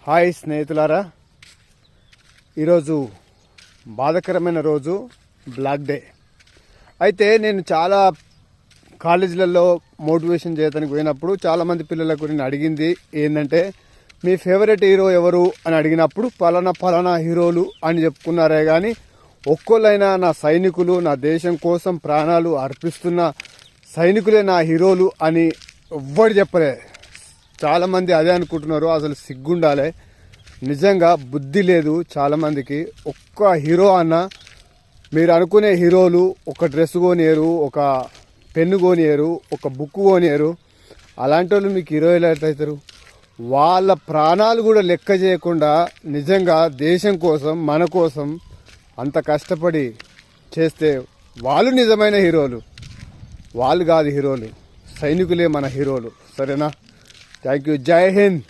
Hi స్నేహితులారా, ఈరోజు బాధాకరమైన రోజు, బ్లాక్ డే. అయితే నేను చాలా కాలేజీలలో మోటివేషన్ చేయడానికి పోయినప్పుడు చాలామంది పిల్లలకు నేను అడిగింది ఏంటంటే, మీ ఫేవరెట్ హీరో ఎవరు అని అడిగినప్పుడు పలానా హీరోలు అని చెప్పుకున్నారే కానీ ఒక్కోళ్ళైనా నా సైనికులు, నా దేశం కోసం ప్రాణాలు అర్పిస్తున్న సైనికులే నా హీరోలు అని ఎవ్వరు చెప్పలే. చాలామంది అదే అనుకుంటున్నారు. అసలు సిగ్గుండాలి, నిజంగా బుద్ధి లేదు చాలామందికి. ఒక్క హీరో అన్న, మీరు అనుకునే హీరోలు ఒక డ్రెస్ కొనియరు, ఒక పెన్ను కొనియరు, ఒక బుక్ కొనియరు. అలాంటి వాళ్ళు మీకు హీరోలు ఎట్లయితారు? వాళ్ళ ప్రాణాలు కూడా లెక్క చేయకుండా నిజంగా దేశం కోసం, మన కోసం అంత కష్టపడి చేస్తే వాళ్ళు నిజమైన హీరోలు. వాళ్ళు కాదు హీరోలు, సైనికులే మన హీరోలు. సరేనా? Thank you. జై హింద్.